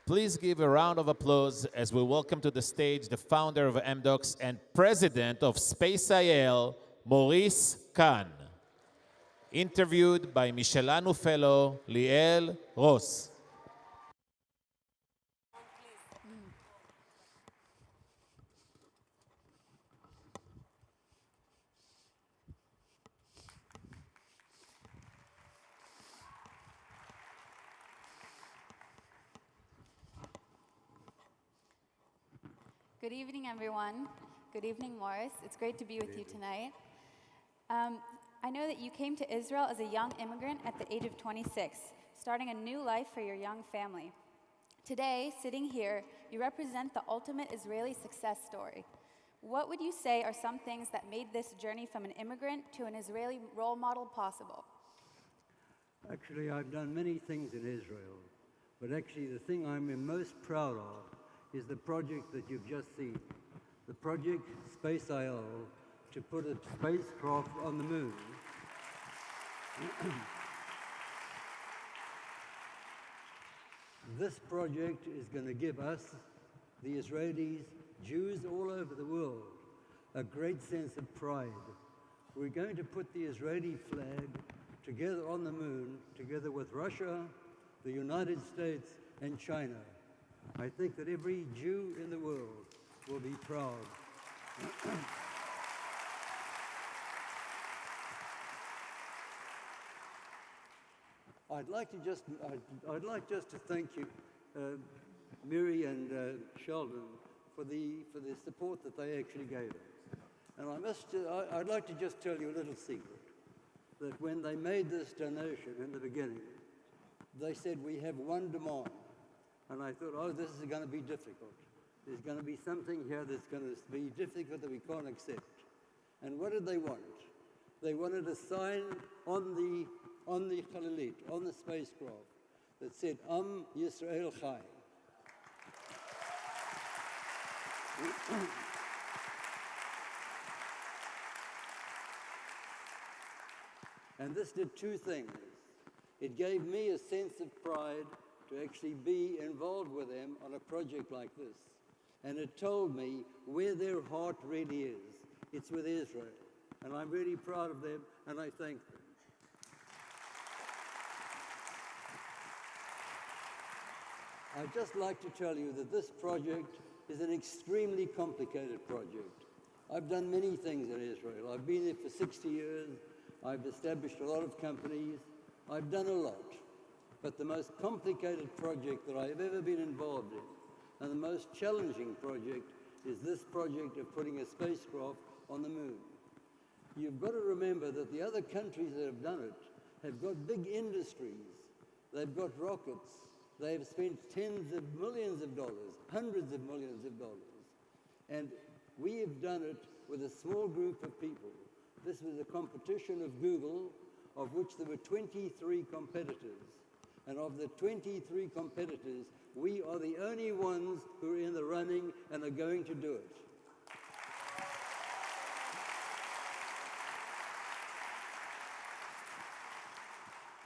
Please give a round of applause as we welcome to the stage the founder of MDocs and president of Space IL, Maurice Kahn. Interviewed by Michelano fellow Lielle Ross. Good evening, everyone. Good evening, Morris. It's great to be with you tonight. I know that you came to Israel as a young immigrant at the age of 26, starting a new life for your young family. Today, sitting here, you represent the ultimate Israeli success story. What would you say are some things that made this journey from an immigrant to an Israeli role model possible? Actually, I've done many things in Israel, but actually the thing I'm most proud of is the project that you've just seen, the project Space IL, to put a spacecraft on the moon. This project is going to give us, the Israelis, Jews all over the world, a great sense of pride. We're going to put the Israeli flag together on the moon, together with Russia, the United States, and China. I think that every Jew in the world will be proud. I'd like just to thank you, Miri and Sheldon, for the support that they actually gave us. And I'd like to just tell you a little secret, that when they made this donation in the beginning, they said, we have one demand. And I thought, oh, this is going to be difficult. There's going to be something here that's going to be difficult that we can't accept. And what did they want? They wanted a sign on the Chalalit, on the spacecraft, that said, Am Yisrael Chai. And this did two things. It gave me a sense of pride to actually be involved with them on a project like this. And it told me where their heart really is. It's with Israel. And I'm really proud of them, and I thank them. I'd just like to tell you that this project is an extremely complicated project. I've done many things in Israel. I've been there for 60 years. I've established a lot of companies. I've done a lot. But the most complicated project that I've ever been involved in, and the most challenging project, is this project of putting a spacecraft on the moon. You've got to remember that the other countries that have done it have got big industries. They've got rockets. They've spent tens of millions of dollars, hundreds of millions of dollars. And we have done it with a small group of people. This was a competition of Google, of which there were 23 competitors. And of the 23 competitors, we are the only ones who are in the running and are going to do it.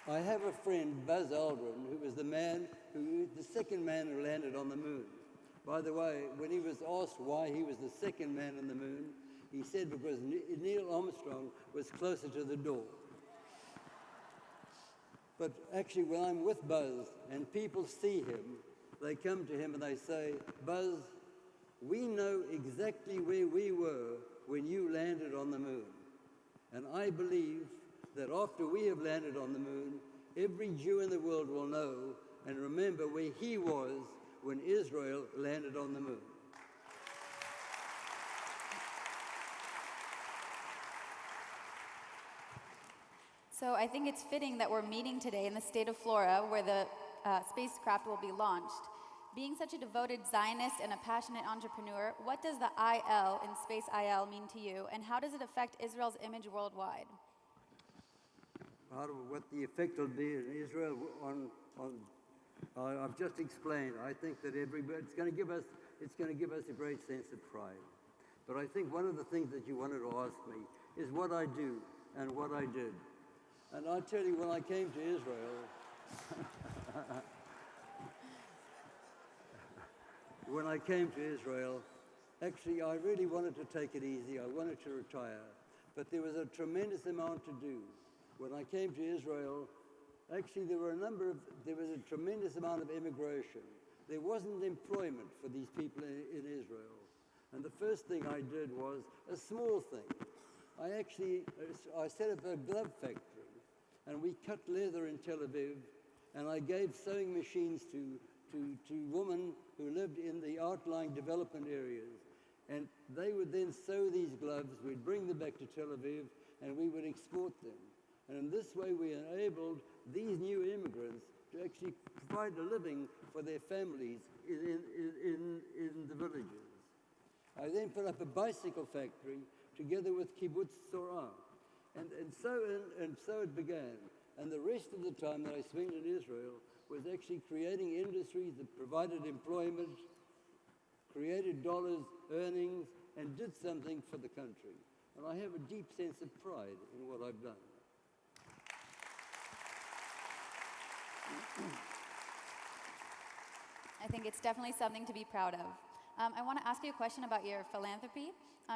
I have a friend, Buzz Aldrin, who was the second man who landed on the moon. By the way, when he was asked why he was the second man on the moon, he said because Neil Armstrong was closer to the door. But actually, when I'm with Buzz and people see him, they come to him and they say, Buzz, we know exactly where we were when you landed on the moon. And I believe that after we have landed on the moon, every Jew in the world will know and remember where he was when Israel landed on the moon. So I think it's fitting that we're meeting today in the state of Florida, where the spacecraft will be launched. Being such a devoted Zionist and a passionate entrepreneur, what does the IL in Space IL mean to you, and how does it affect Israel's image worldwide? Part of what the effect will be in Israel I've just explained. I think that it's going to give us a great sense of pride. But I think one of the things that you wanted to ask me is what I do and what I did. And I tell you, when I came to Israel, when I came to Israel, actually, I really wanted to take it easy. I wanted to retire. But there was a tremendous amount to do. When I came to Israel, actually, there was a tremendous amount of immigration. There wasn't employment for these people in Israel. And the first thing I did was a small thing. I set up a glove factory, and we cut leather in Tel Aviv, and I gave sewing machines to women who lived in the outlying development areas. And they would then sew these gloves, we'd bring them back to Tel Aviv, and we would export them. And in this way, we enabled these new immigrants to actually provide a living for their families in the villages. I then put up a bicycle factory together with Kibbutz Sorah. And so it began. And the rest of the time that I spent in Israel was actually creating industries that provided employment, created dollars, earnings, and did something for the country. And I have a deep sense of pride in what I've done. I think it's definitely something to be proud of. I want to ask you a question about your philanthropy.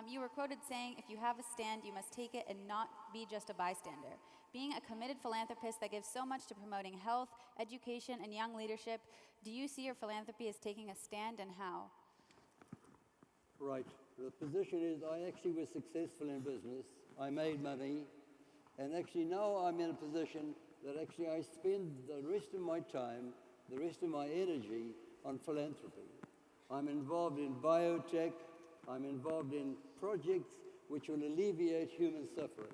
You were quoted saying, if you have a stand, you must take it and not be just a bystander. Being a committed philanthropist that gives so much to promoting health, education, and young leadership, do you see your philanthropy as taking a stand, and how? Right. The position is I actually was successful in business. I made money. And actually now I'm in a position that actually I spend the rest of my time, the rest of my energy on philanthropy. I'm involved in biotech. I'm involved in projects which will alleviate human suffering.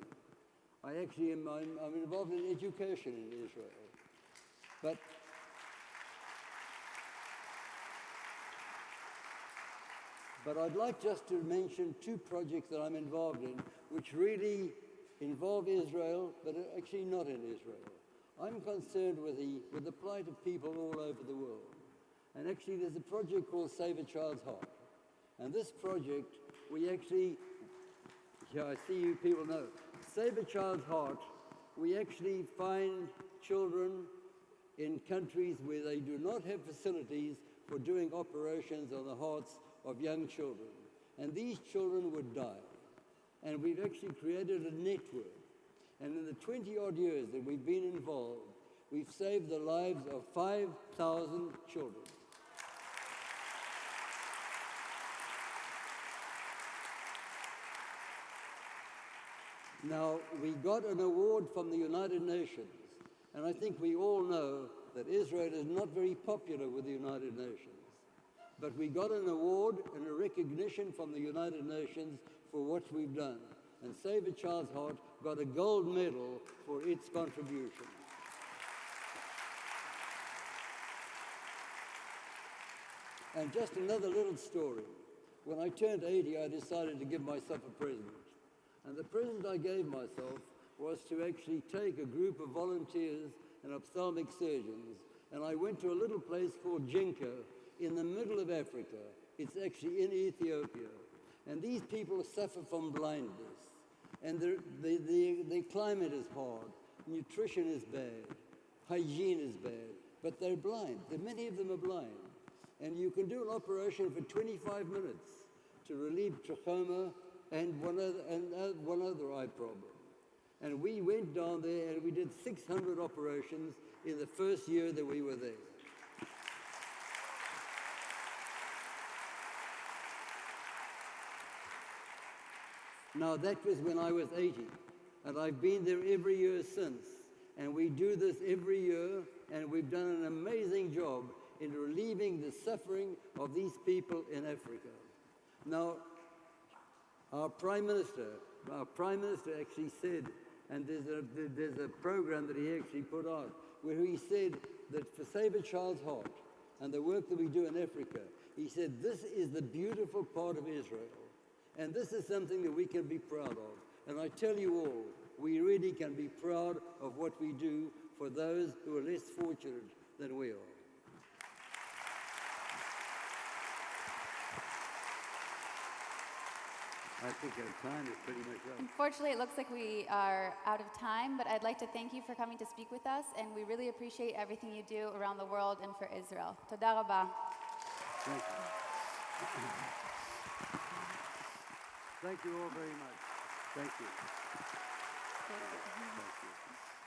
I'm involved in education in Israel. But I'd like just to mention two projects that I'm involved in, which really involve Israel, but are actually not in Israel. I'm concerned with the plight of people all over the world. And actually, there's a project called Save a Child's Heart. And this project, we actually, I see you people know, Save a Child's Heart, we actually find children in countries where they do not have facilities for doing operations on the hearts of young children. And these children would die. And we've actually created a network. And in the 20-odd years that we've been involved, we've saved the lives of 5,000 children. Now, we got an award from the United Nations, and I think we all know that Israel is not very popular with the United Nations. But we got an award and a recognition from the United Nations for what we've done. And Save a Child's Heart got a gold medal for its contribution. And just another little story. When I turned 80, I decided to give myself a present. And the present I gave myself was to actually take a group of volunteers and ophthalmic surgeons, and I went to a little place called Jinka in the middle of Africa. It's actually in Ethiopia. And these people suffer from blindness. And the climate is hard, nutrition is bad, hygiene is bad, but they're blind. Many of them are blind. And you can do an operation for 25 minutes to relieve trachoma and one other eye problem. And we went down there and we did 600 operations in the first year that we were there. Now, that was when I was 80, and I've been there every year since. And we do this every year, and we've done an amazing job in relieving the suffering of these people in Africa. Now, our Prime Minister actually said, and there's a program that he actually put out, where he said that for Save a Child's Heart and the work that we do in Africa, he said, this is the beautiful part of Israel. And this is something that we can be proud of. And I tell you all, we really can be proud of what we do for those who are less fortunate than we are. I think our time is pretty much up. Unfortunately, it looks like we are out of time, but I'd like to thank you for coming to speak with us, and we really appreciate everything you do around the world and for Israel. Toda rabah. Thank you. Thank you all very much. Thank you. Thank you. Thank you.